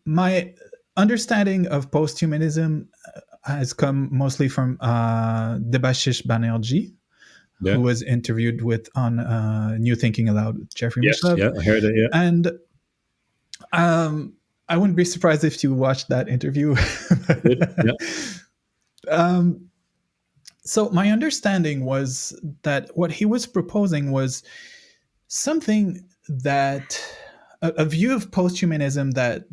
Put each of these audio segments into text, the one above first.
my understanding of posthumanism has come mostly from Debashish Banerjee, who Yeah. was interviewed with on New Thinking Aloud with Jeffrey Yes. Mishlove. Yeah. I heard it. Yeah. And I wouldn't be surprised if you watched that interview. Good. Yeah. So my understanding was that what he was proposing was something that a view of posthumanism that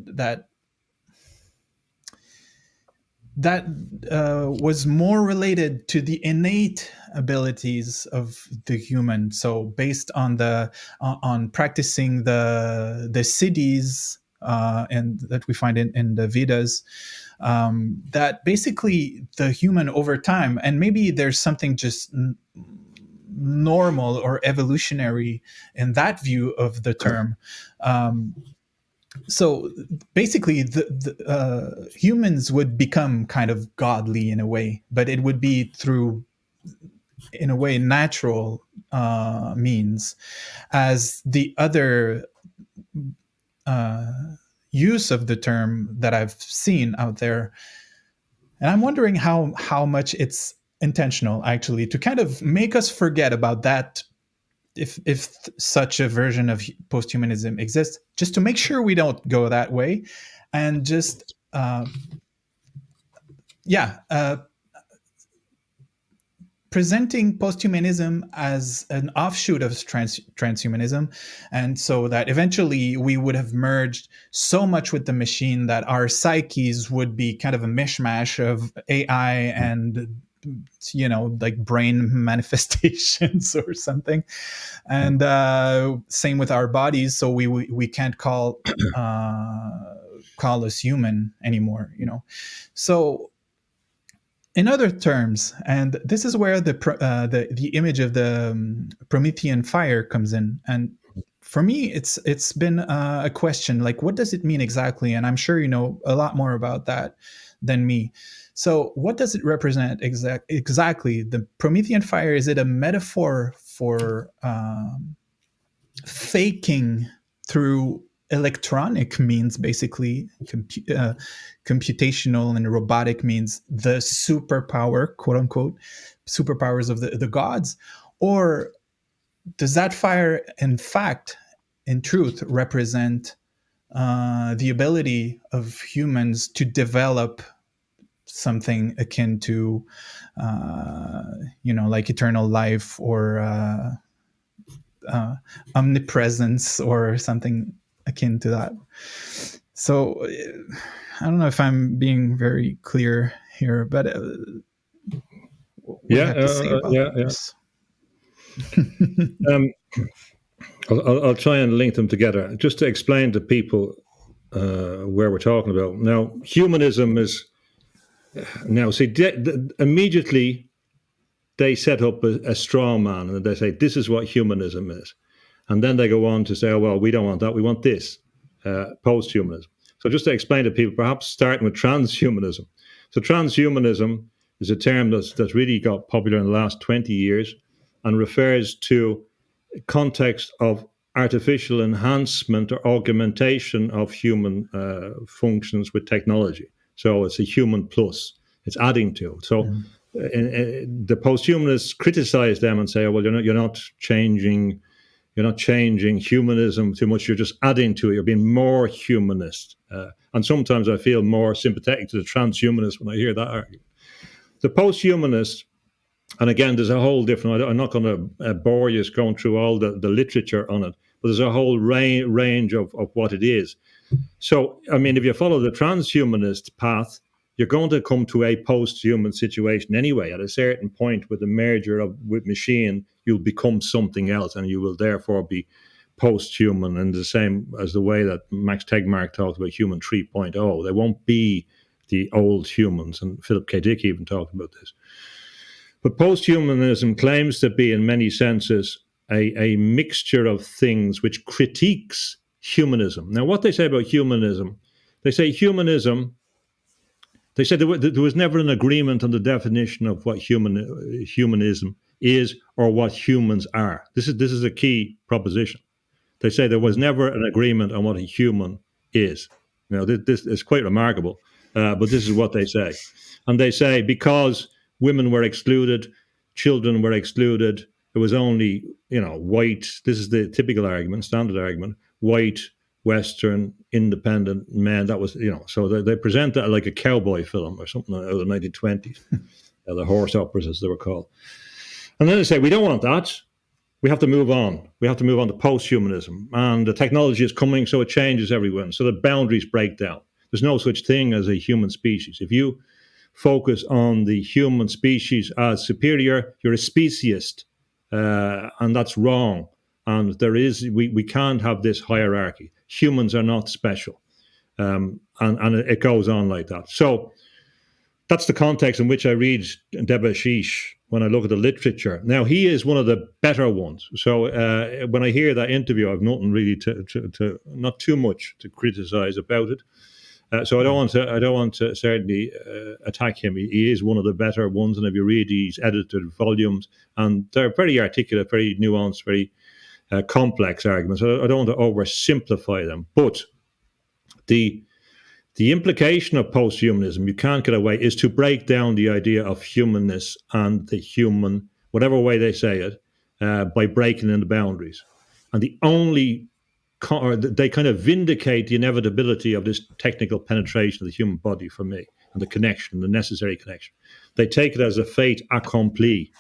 was more related to the innate abilities of the human. So based on on practicing the siddhis and that we find in the Vedas, that basically the human over time, and maybe there's something just normal or evolutionary in that view of the term. So basically, the humans would become kind of godly in a way, but it would be through, in a way, natural means, as the other use of the term that I've seen out there. And I'm wondering how much it's intentional, actually, to kind of make us forget about that, if such a version of posthumanism exists, just to make sure we don't go that way, and just presenting posthumanism as an offshoot of transhumanism, and so that eventually we would have merged so much with the machine that our psyches would be kind of a mishmash of AI and, you know, like brain manifestations or something. And same with our bodies, so we can't call us human anymore, you know. So in other terms, and this is where the image of the Promethean fire comes in. And for me, it's been a question, like, what does it mean exactly? And I'm sure you know a lot more about that than me. So what does it represent exactly? The Promethean fire, is it a metaphor for faking through electronic means, basically computational and robotic means, the superpower, quote unquote, superpowers of the gods? Or does that fire, in fact, in truth, represent the ability of humans to develop something akin to, like eternal life, or omnipresence, or something akin to that? So I don't know if I'm being very clear here, but what do you have to say about this? I'll try and link them together just to explain to people where we're talking about. Now, humanism is immediately they set up a straw man and they say this is what humanism is, and then they go on to say, oh well, we don't want that, we want this, post-humanism. So just to explain to people, perhaps starting with transhumanism. So transhumanism is a term that's really got popular in the last 20 years and refers to context of artificial enhancement or augmentation of human functions with technology. So it's a human plus. It's adding to. So the posthumanists criticize them and say, oh, well, you're not changing humanism too much. You're just adding to it. You're being more humanist. And sometimes I feel more sympathetic to the transhumanists when I hear that argument. The posthumanists, and again, there's a whole different, I'm not going to bore you going through all the literature on it, but there's a whole range of what it is. So, I mean, if you follow the transhumanist path, you're going to come to a post-human situation anyway. At a certain point with the merger with machine, you'll become something else, and you will therefore be post-human, and the same as the way that Max Tegmark talks about human 3.0. They won't be the old humans, and Philip K. Dick even talked about this. But posthumanism claims to be, in many senses, a mixture of things which critiques humanism. Now, what they say about humanism, they say there was never an agreement on the definition of what humanism is or what humans are. This is a key proposition. They say there was never an agreement on what a human is. This is quite remarkable. But this is what they say. And they say because women were excluded, children were excluded, it was only, white. This is the typical argument, standard argument, white, Western, independent men. That was, so they present that like a cowboy film or something out of the 1920s, the horse operas as they were called. And then they say, we don't want that. We have to move on. We have to move on to post-humanism. And the technology is coming, so it changes everyone. So the boundaries break down. There's no such thing as a human species. If you focus on the human species as superior, you're a speciesist. And that's wrong. And we can't have this hierarchy. Humans are not special. And it goes on like that. So that's the context in which I read Debashish when I look at the literature. Now, he is one of the better ones. So when I hear that interview, I've nothing really not too much to criticize about it. So I don't want to certainly attack him. He is one of the better ones, and if you read his edited volumes, and they're very articulate, very nuanced, very complex arguments. I don't want to oversimplify them, but the implication of post-humanism, you can't get away, is to break down the idea of humanness and the human, whatever way they say it, by breaking in the boundaries. And they kind of vindicate the inevitability of this technical penetration of the human body for me, and the connection, the necessary connection. They take it as a fait accompli,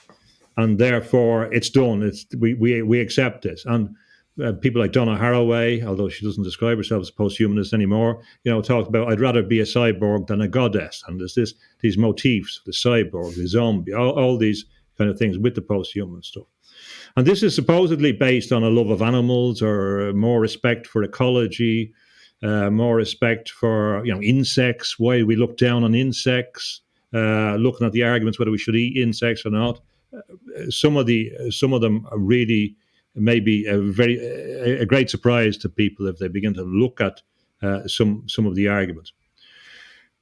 and therefore it's done. We accept this. And people like Donna Haraway, although she doesn't describe herself as post-humanist anymore, talked about, I'd rather be a cyborg than a goddess. And there's these motifs, the cyborg, the zombie, all these kind of things with the post-human stuff. And this is supposedly based on a love of animals, or more respect for ecology, more respect for insects. Why we look down on insects? Looking at the arguments whether we should eat insects or not. Some of them are really maybe a great surprise to people if they begin to look at some of the arguments.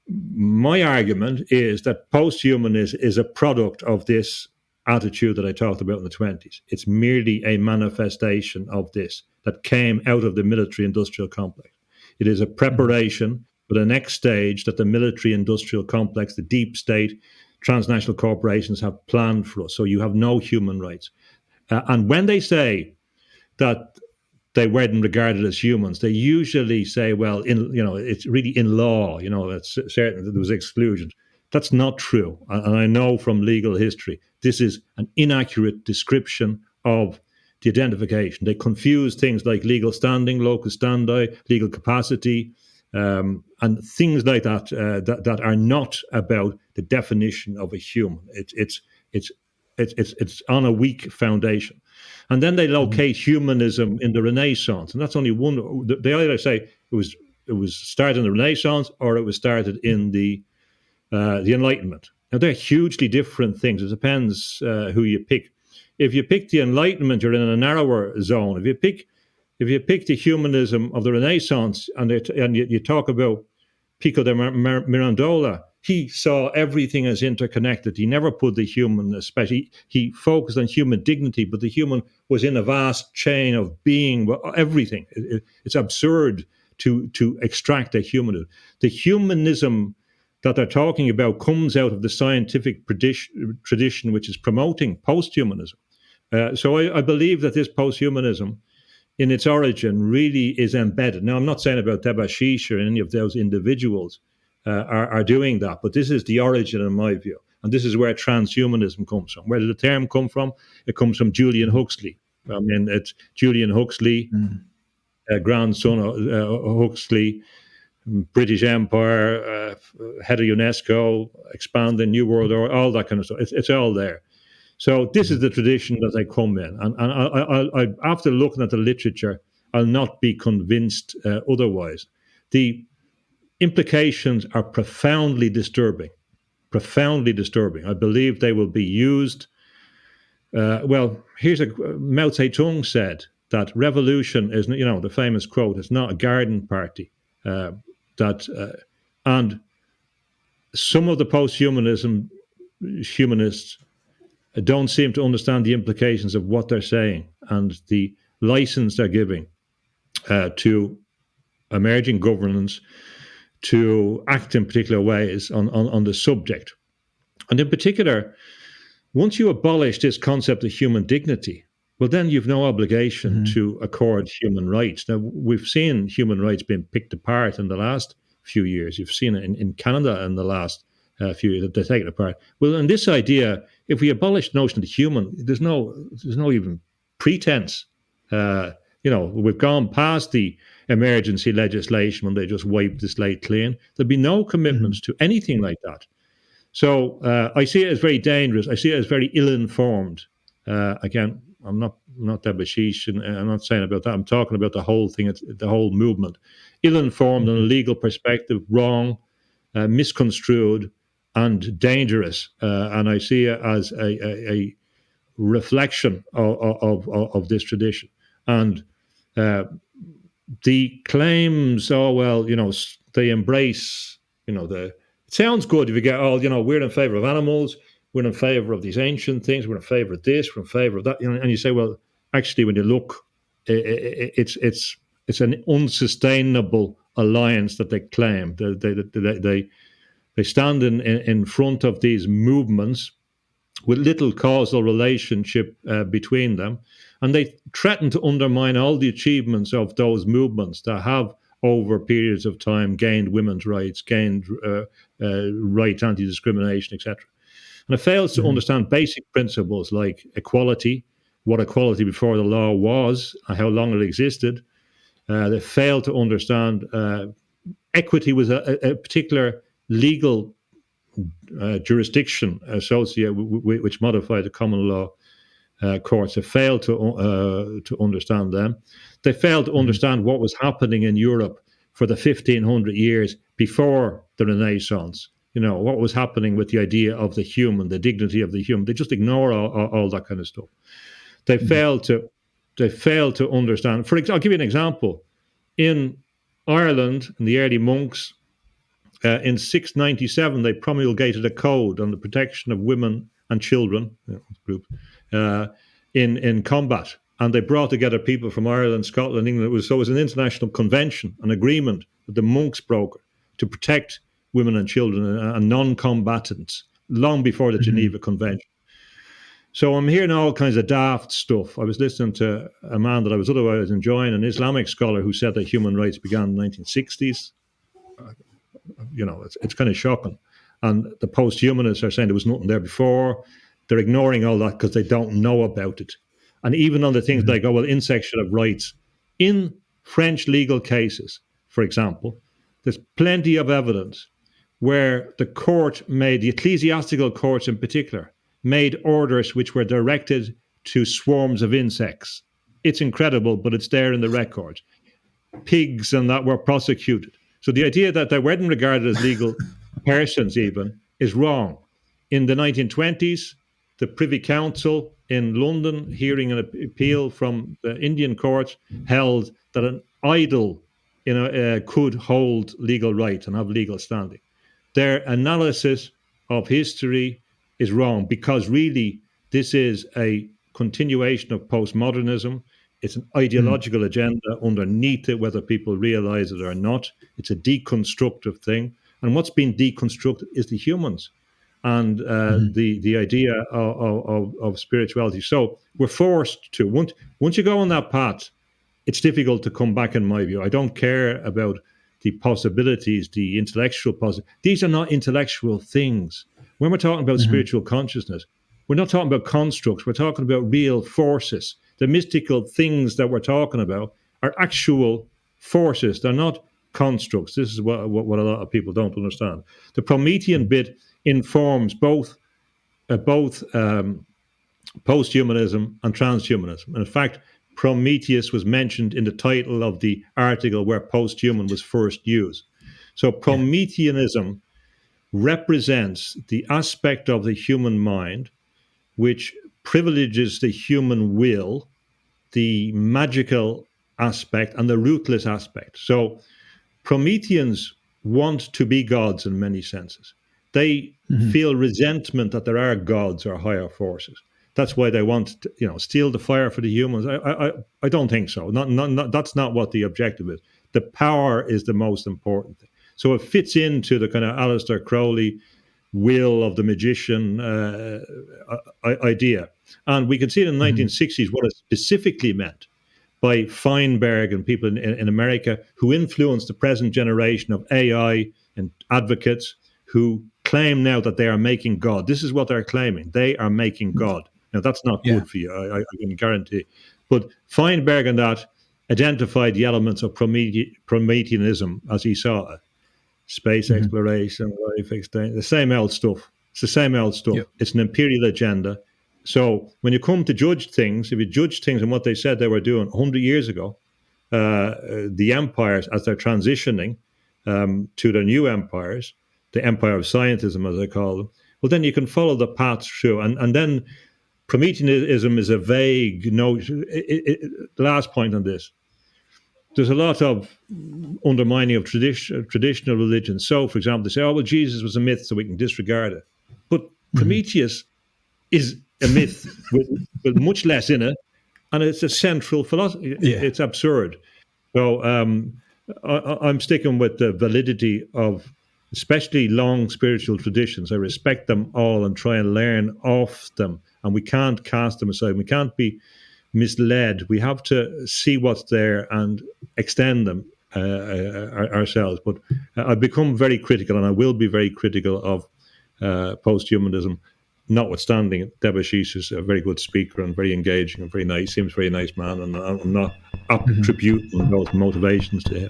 My argument is that post-human is a product of this attitude that I talked about in the 1920s. It's merely a manifestation of this that came out of the military-industrial complex. It is a preparation for the next stage that the military-industrial complex, the deep state, transnational corporations have planned for us. So you have no human rights. And when they say that they weren't regarded as humans, they usually say, well, it's really in law, it's certain that there was exclusions. That's not true. And I know from legal history, this is an inaccurate description of the identification. They confuse things like legal standing, locus standi, legal capacity, and things like that that are not about the definition of a human. It's on a weak foundation. And then they locate humanism in the Renaissance, and that's only one. They either say it was started in the Renaissance or it was started in the Enlightenment. Now they're hugely different things. It depends who you pick. If you pick the Enlightenment, you're in a narrower zone. If you pick the humanism of the Renaissance, and you talk about Pico de Mirandola, he saw everything as interconnected. He never put the human, especially, he focused on human dignity, but the human was in a vast chain of being, everything. It's absurd to extract a humanism. The humanism that they're talking about comes out of the scientific tradition, which is promoting post-humanism. So I believe that this post-humanism, in its origin, really is embedded. Now, I'm not saying about Debashish or any of those individuals are doing that, but this is the origin, in my view. And this is where transhumanism comes from. Where did the term come from? It comes from Julian Huxley. I mean, it's Julian Huxley, grandson of Huxley, British Empire, head of UNESCO, expanding New World Order, all that kind of stuff. It's all there. So this is the tradition that they come in. And I after looking at the literature, I'll not be convinced otherwise. The implications are profoundly disturbing. Profoundly disturbing. I believe they will be used. Here's Mao Zedong said that revolution is, the famous quote, it's not a garden party. And some of the humanists don't seem to understand the implications of what they're saying and the license they're giving to emerging governance to act in particular ways on the subject. And in particular, once you abolish this concept of human dignity, well, then you've no obligation Mm-hmm. to accord human rights. Now, we've seen human rights being picked apart in the last few years. You've seen it in Canada in the last few years, they're taken apart. Well, in this idea, if we abolish the notion of human, there's no even pretense. We've gone past the emergency legislation when they just wiped the slate clean. There'll be no commitments to anything like that. So I see it as very dangerous. I see it as very ill-informed. Again, I'm not that bashish, and I'm not saying about that. I'm talking about the whole thing, the whole movement. Ill-informed on a legal perspective, wrong, misconstrued, and dangerous. And I see it as a reflection of this tradition. And the claims, they embrace, it sounds good if you get, we're in favor of animals, we're in favor of these ancient things, we're in favor of this, we're in favor of that, and you say, well, actually, when you look, it's an unsustainable alliance that they claim. They stand in front of these movements with little causal relationship between them, and they threaten to undermine all the achievements of those movements that have, over periods of time, gained women's rights, gained right to anti-discrimination, etc. And it fails to understand basic principles like equality, what equality before the law was, and how long it existed. They fail to understand equity was a particular legal jurisdiction associated which modified the common law courts. They failed to understand them. They failed to understand what was happening in Europe for the 1500 years before the Renaissance. What was happening with the idea of the human, the dignity of the human. They just ignore all that kind of stuff. They failed to understand. I'll give you an example. In Ireland, in the early monks, in 697, they promulgated a code on the protection of women and children, group, in combat. And they brought together people from Ireland, Scotland, England. It was an international convention, an agreement that the monks brokered to protect women and children and non-combatants long before the Geneva Convention. So I'm hearing all kinds of daft stuff. I was listening to a man that I was otherwise enjoying, an Islamic scholar who said that human rights began in the 1960s. It's kind of shocking. And the post-humanists are saying there was nothing there before. They're ignoring all that because they don't know about it. And even on the things like, insection of rights, in French legal cases, for example, there's plenty of evidence where the ecclesiastical courts in particular, made orders which were directed to swarms of insects. It's incredible, but it's there in the record. Pigs and that were prosecuted. So the idea that they weren't regarded as legal persons even is wrong. In the 1920s, the Privy Council in London, hearing an appeal from the Indian court, held that an idol could hold legal right and have legal standing. Their analysis of history is wrong because really this is a continuation of postmodernism. It's an ideological agenda underneath it, whether people realize it or not. It's a deconstructive thing. And what's been deconstructed is the humans and the idea of spirituality. So we're forced to, once you go on that path, it's difficult to come back, in my view. I don't care about the possibilities, the intellectual possibilities. These are not intellectual things. When we're talking about spiritual consciousness, we're not talking about constructs. We're talking about real forces. The mystical things that we're talking about are actual forces. They're not constructs. This is what a lot of people don't understand. The Promethean bit informs both posthumanism and transhumanism. And in fact, Prometheus was mentioned in the title of the article where posthuman was first used. So Prometheanism represents the aspect of the human mind which privileges the human will, the magical aspect, and the ruthless aspect. So Prometheans want to be gods in many senses. They feel resentment that there are gods or higher forces. That's why they want to, steal the fire for the humans. I don't think so. Not that's not what the objective is. The power is the most important thing. So it fits into the kind of Aleister Crowley will of the magician idea. And we can see in the 1960s what it specifically meant by Feinberg and people in America who influenced the present generation of AI and advocates who claim now that they are making God. This is what they're claiming. They are making God. Now, that's not Yeah. good for you, I can guarantee. But Feinberg and that identified the elements of Prometheanism as he saw it. Space exploration, life extension, the same old stuff. It's the same old stuff. Yep. It's an imperial agenda. So when you come to judge things, if you judge things on what they said they were doing 100 years ago, the empires, as they're transitioning to their new empires, the empire of scientism, as I call them, well, then you can follow the path through. And then Prometheanism is a vague notion. The last point on this, there's a lot of undermining of traditional religion. So, for example, they say, oh, well, Jesus was a myth, so we can disregard it. But Prometheus is a myth with much less in it, and it's a central philosophy. Yeah. It's absurd. So I'm sticking with the validity of especially long spiritual traditions. I respect them all and try and learn off them, and we can't cast them aside. We can't be misled. We have to see what's there and extend them ourselves. But I've become very critical, and I will be very critical of post-humanism, notwithstanding Debashish is a very good speaker and very engaging and very nice. Seems a very nice man, and I'm not attributing those motivations to him.